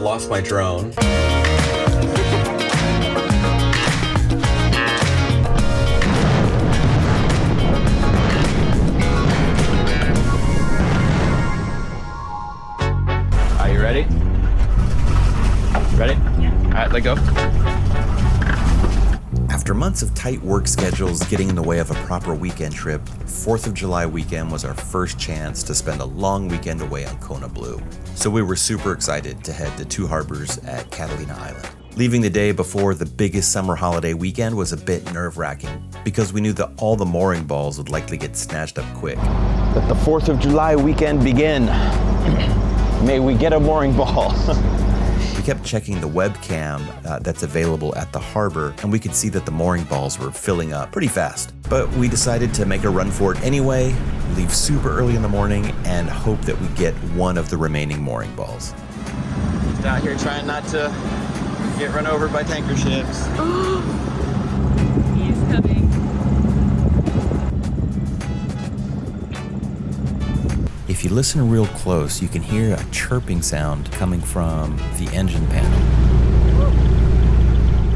lost my drone. Are you ready? Ready? Yeah. All right, let go. After months of tight work schedules getting in the way of a proper weekend trip, 4th of July weekend was our first chance to spend a long weekend away on Kona Blue. So we were super excited to head to two harbors at Catalina Island. Leaving the day before the biggest summer holiday weekend was a bit nerve-wracking because we knew that all the mooring balls would likely get snatched up quick. Let the 4th of July weekend begin. May we get a mooring ball. We kept checking the webcam that's available at the harbor, and we could see that the mooring balls were filling up pretty fast. But we decided to make a run for it anyway, leave super early in the morning, and hope that we get one of the remaining mooring balls. Just out here trying not to get run over by tanker ships. He's coming. If you listen real close, you can hear a chirping sound coming from the engine panel.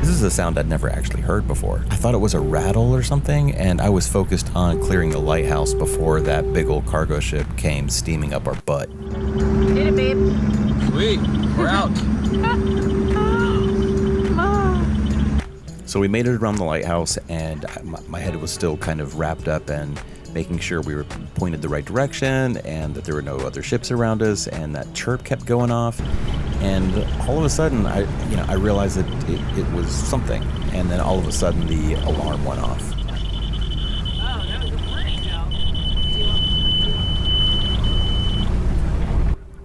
This is a sound I'd never actually heard before. I thought it was a rattle or something, and I was focused on clearing the lighthouse before that big old cargo ship came steaming up our butt. Did it, babe? Sweet, we're out. So we made it around the lighthouse, and my head was still kind of wrapped up and making sure we were pointed the right direction and that there were no other ships around us, and that chirp kept going off. And all of a sudden, I realized that it was something, and then all of a sudden the alarm went off. Oh, that was a warning bell.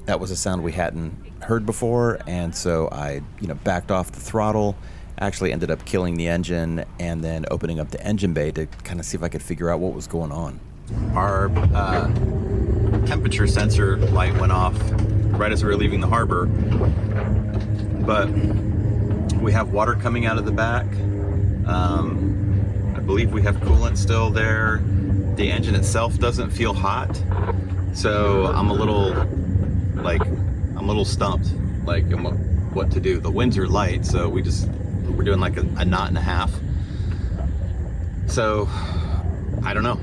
That was a sound we hadn't heard before, and so I backed off the throttle, actually ended up killing the engine, and then opening up the engine bay to kind of see if I could figure out what was going on. Our temperature sensor light went off right as we were leaving the harbor, but we have water coming out of the back. I believe we have coolant still there. The engine itself doesn't feel hot, so I'm a little stumped, like what to do. The winds are light, so we're doing like a knot and a half. So I don't know.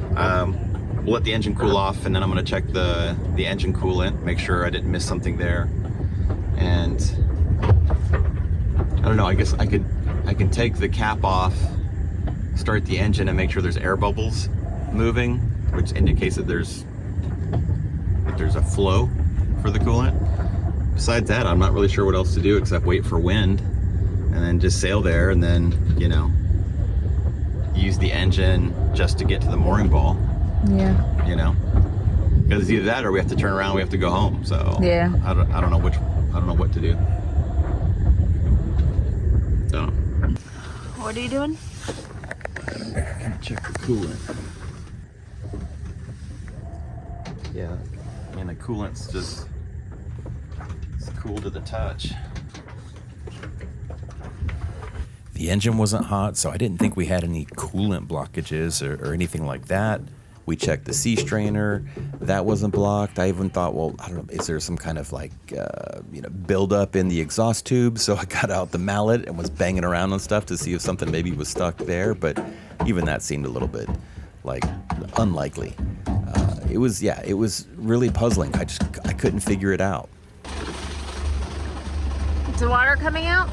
We'll let the engine cool off, and then I'm gonna check the engine coolant, make sure I didn't miss something there. And I don't know, I guess I can take the cap off, start the engine, and make sure there's air bubbles moving, which indicates that there's a flow for the coolant. Besides that, I'm not really sure what else to do except wait for wind, and then just sail there, and then use the engine just to get to the mooring ball. Yeah. Because it's either that or we have to turn around, we have to go home. So yeah, I don't know what to do. Don't know. What are you doing? I'm gonna check the coolant. Yeah, I mean the coolant's it's cool to the touch. The engine wasn't hot, so I didn't think we had any coolant blockages or anything like that. We checked the sea strainer, that wasn't blocked. I even thought, well, I don't know, is there some kind of buildup in the exhaust tube? So I got out the mallet and was banging around on stuff to see if something maybe was stuck there, but even that seemed a little bit unlikely. It was really puzzling. I couldn't figure it out. Is the water coming out?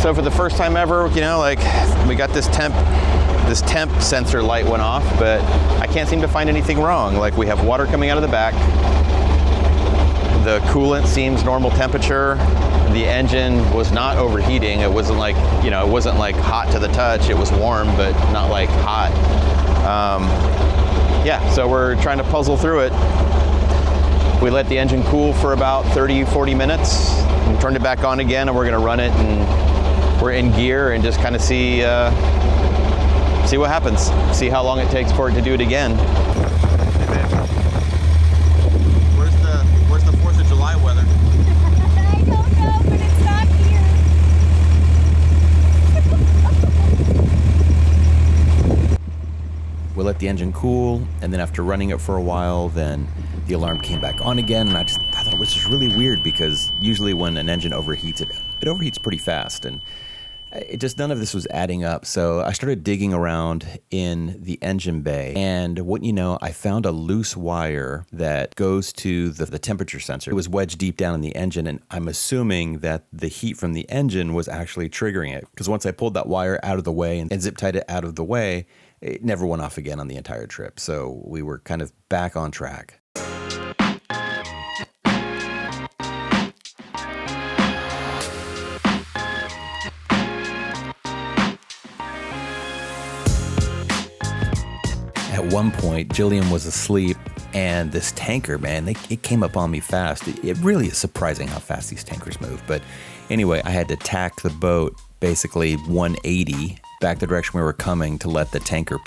So for the first time ever, we got this temp sensor light went off, but I can't seem to find anything wrong. Like, we have water coming out of the back. The coolant seems normal temperature. The engine was not overheating. It wasn't it wasn't like hot to the touch. It was warm, but not like hot. So we're trying to puzzle through it. We let the engine cool for about 30-40 minutes and turned it back on again, and we're gonna run it, and we're in gear and just kind of see what happens. See how long it takes for it to do it again. Where's the 4th of July weather? I don't know, but it's not here. Well, let the engine cool, and then after running it for a while, then the alarm came back on again, and I thought it was just really weird because usually when an engine overheats, it overheats pretty fast, and none of this was adding up. So I started digging around in the engine bay, and what you know, I found a loose wire that goes to the temperature sensor. It was wedged deep down in the engine, and I'm assuming that the heat from the engine was actually triggering it, because once I pulled that wire out of the way and zip tied it out of the way, it never went off again on the entire trip. So we were kind of back on track. At one point, Jillian was asleep, and this tanker, man, it came up on me fast. It really is surprising how fast these tankers move. But anyway, I had to tack the boat basically 180 back the direction we were coming to let the tanker,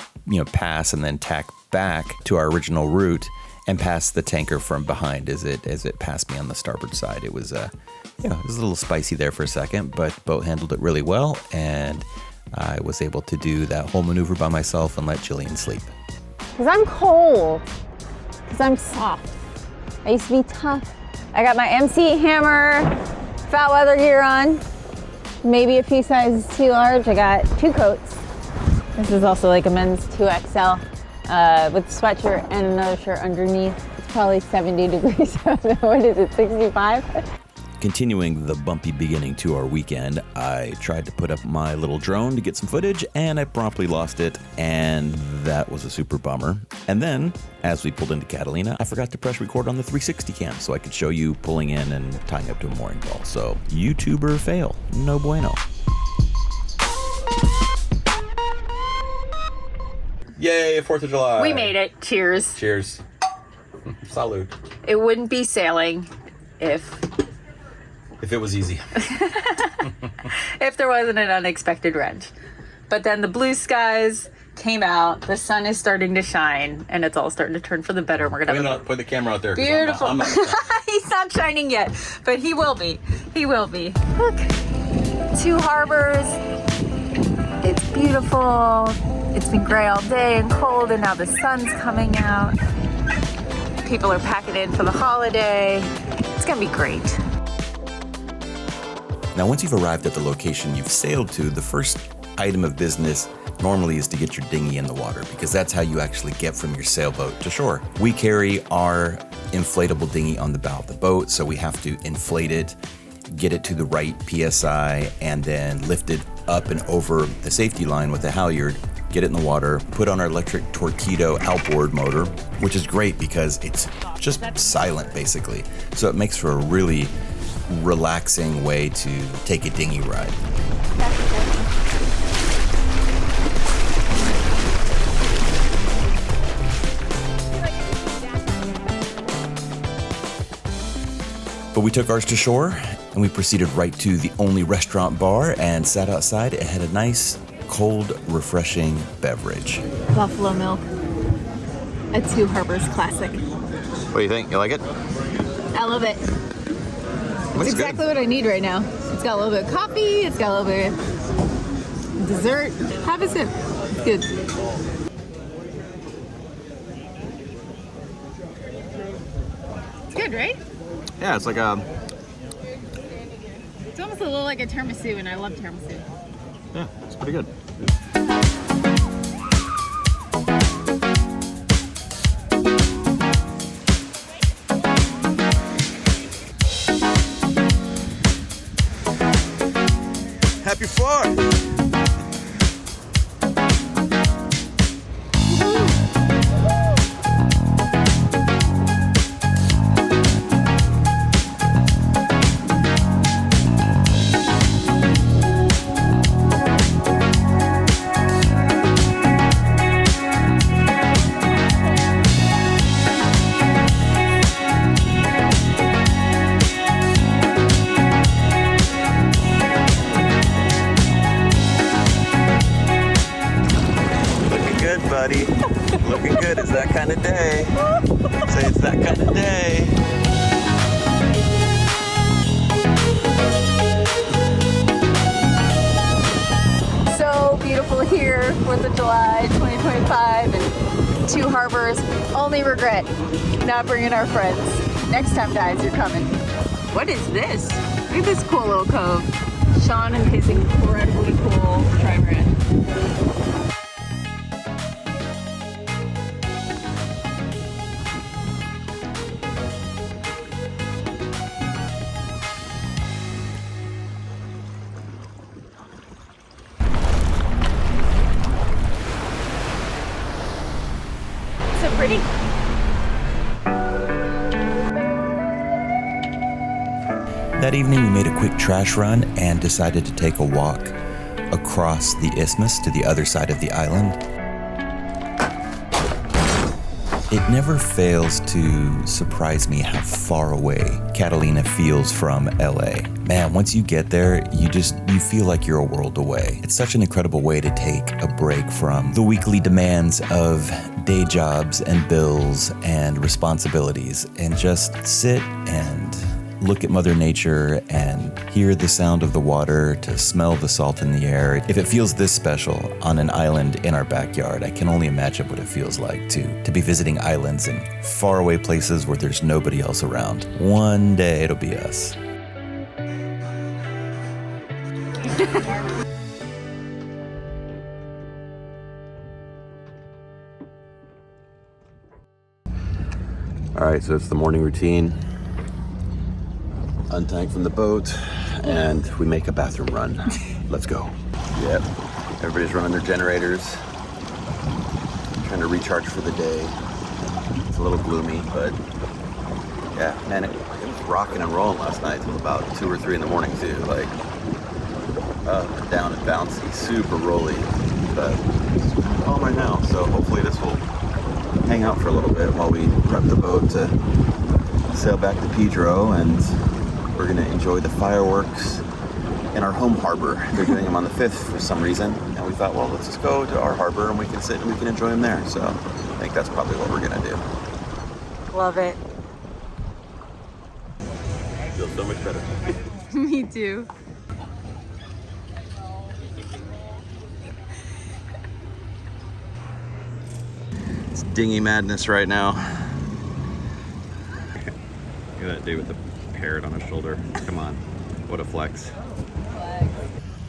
pass, and then tack back to our original route and pass the tanker from behind as it passed me on the starboard side. It was it was a little spicy there for a second, but the boat handled it really well, and I was able to do that whole maneuver by myself and let Jillian sleep. Because I'm cold. Because I'm soft. I used to be tough. I got my MC Hammer fat weather gear on. Maybe a few sizes too large. I got 2 coats. This is also like a men's 2XL with a sweatshirt and another shirt underneath. It's probably 70 degrees. What is it, 65? Continuing the bumpy beginning to our weekend, I tried to put up my little drone to get some footage, and I promptly lost it, and that was a super bummer. And then, as we pulled into Catalina, I forgot to press record on the 360 cam so I could show you pulling in and tying up to a mooring pole. So, YouTuber fail. No bueno. Yay, 4th of July. We made it. Cheers. Cheers. Salud. It wouldn't be sailing if it was easy. if there wasn't an unexpected wrench. But then the blue skies came out, the sun is starting to shine, and it's all starting to turn for the better. We're gonna put the camera out there. Beautiful. I'm not He's not shining yet, but he will be. He will be. Look, 2 harbors. It's beautiful. It's been gray all day and cold, and now the sun's coming out. People are packing in for the holiday. It's gonna be great. Now, once you've arrived at the location you've sailed to, the first item of business normally is to get your dinghy in the water, because that's how you actually get from your sailboat to shore. We carry our inflatable dinghy on the bow of the boat, so we have to inflate it, get it to the right PSI, and then lift it up and over the safety line with a halyard, get it in the water, put on our electric Torpedo outboard motor, which is great because it's just silent basically. So it makes for a really relaxing way to take a dinghy ride. But we took ours to shore, and we proceeded right to the only restaurant bar and sat outside and had a nice, cold, refreshing beverage. Buffalo milk. A 2 Harbors classic. What do you think? You like it? I love it. Looks It's exactly good. what I need right now. It's got a little bit of coffee, it's got a little bit of dessert. Have a sip. It's good. It's good, right? Yeah, it's like a... It's almost a little like a tiramisu, and I love tiramisu. Yeah, it's pretty good. Happy 4th! Buddy, looking good. It's that kind of day. Say it's that kind of day. So beautiful here, 4th of July, 2025, and 2 harbors. Only regret not bringing our friends. Next time, guys, you're coming. What is this? Look at this cool little cove. Sean and his incredibly cool trimaran. So pretty. That evening, we made a quick trash run and decided to take a walk across the isthmus to the other side of the island. It never fails to surprise me how far away Catalina feels from LA. Man, once you get there, you feel like you're a world away. It's such an incredible way to take a break from the weekly demands of day jobs and bills and responsibilities and just sit and look at Mother Nature and hear the sound of the water, to smell the salt in the air. If it feels this special on an island in our backyard, I can only imagine what it feels like to be visiting islands in faraway places where there's nobody else around. One day it'll be us. All right, so it's the morning routine. Untank from the boat, and we make a bathroom run. Let's go. Yep, everybody's running their generators, trying to recharge for the day. It's a little gloomy, but yeah, man, it was rocking and rolling last night till about 2 or 3 in the morning too. Like up and down and bouncy, super rolly. But it's calm right now, so hopefully this will hang out for a little bit while we prep the boat to sail back to Pedro, and we're gonna enjoy the fireworks in our home harbor. They're doing them on the 5th for some reason, and we thought, well, let's just go to our harbor and we can sit and we can enjoy them there. So I think that's probably what we're gonna do. Love it. I feel so much better. Me too. It's dinghy madness right now. Look at that dude with the parrot on his shoulder. Come on, what a flex.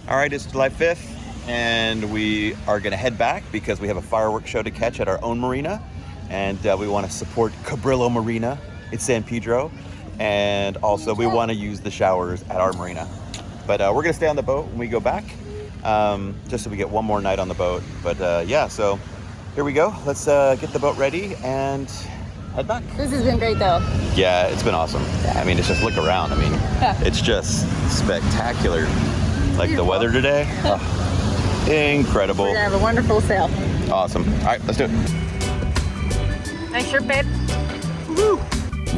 All right, it's July 5th, and we are gonna head back because we have a fireworks show to catch at our own marina, and we wanna support Cabrillo Marina in San Pedro, and also we wanna use the showers at our marina. But we're gonna stay on the boat when we go back, just so we get one more night on the boat. But yeah, so here we go. Let's get the boat ready and head back. This has been great though. Yeah, it's been awesome. I mean, it's just look around. I mean, it's just spectacular. Like the weather today, incredible. We're gonna have a wonderful sail. Awesome. All right, let's do it. Nice shirt, babe. Woo.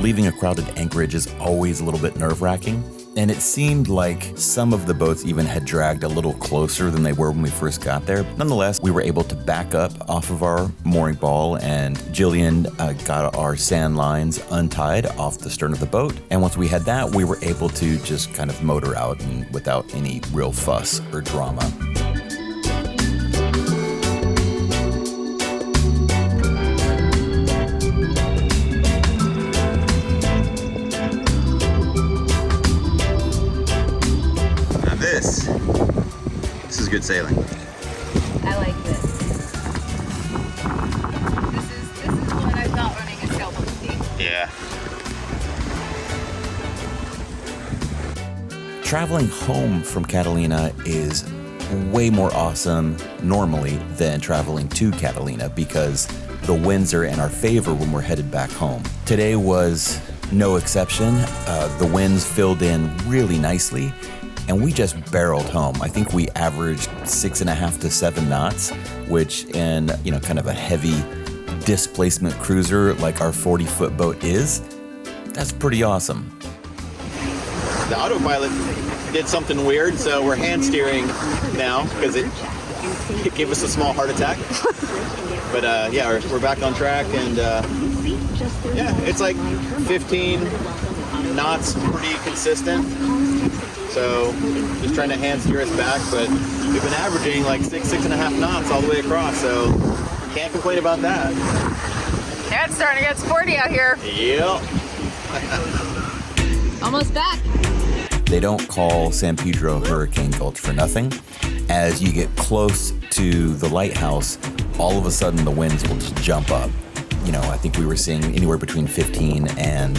Leaving a crowded anchorage is always a little bit nerve-wracking, and it seemed like some of the boats even had dragged a little closer than they were when we first got there. Nonetheless, we were able to back up off of our mooring ball, and Jillian got our sand lines untied off the stern of the boat. And once we had that, we were able to just kind of motor out and without any real fuss or drama. This is good sailing. I like this. This is what I thought running a sailboat would be. Yeah. Traveling home from Catalina is way more awesome normally than traveling to Catalina because the winds are in our favor when we're headed back home. Today was no exception. The winds filled in really nicely, and we just barreled home. I think we averaged 6.5 to 7 knots, which in, kind of a heavy displacement cruiser like our 40-foot boat is, that's pretty awesome. The autopilot did something weird, so we're hand steering now because it gave us a small heart attack. But yeah, we're back on track, and yeah, it's like 15 knots, pretty consistent. So just trying to hand steer us back, but we've been averaging like 6.5 knots all the way across. So Can't complain about that. Yeah, it's starting to get sporty out here. Yep. Almost back. They don't call San Pedro Hurricane Gulch for nothing. As you get close to the lighthouse, all of a sudden the winds will just jump up. You know, I think we were seeing anywhere between 15 and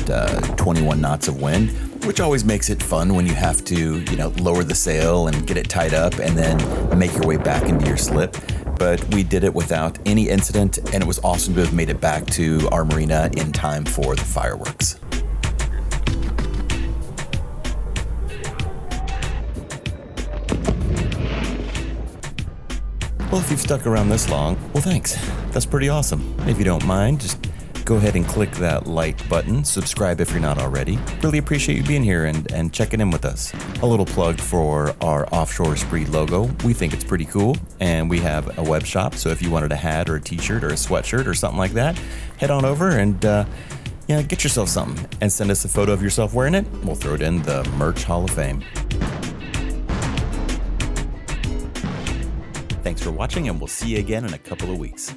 21 knots of wind, which always makes it fun when you have to, you know, lower the sail and get it tied up and then make your way back into your slip. But we did it without any incident, and it was awesome to have made it back to our marina in time for the fireworks. Well, if you've stuck around this long, well, thanks. That's pretty awesome. If you don't mind, just go ahead and click that like button. Subscribe if you're not already. Really appreciate you being here and checking in with us. A little plug for our Offshore Spree logo. We think it's pretty cool, and we have a web shop. So if you wanted a hat or a t-shirt or a sweatshirt or something like that, head on over and get yourself something and send us a photo of yourself wearing it. We'll throw it in the Merch Hall of Fame. Thanks for watching, and we'll see you again in a couple of weeks.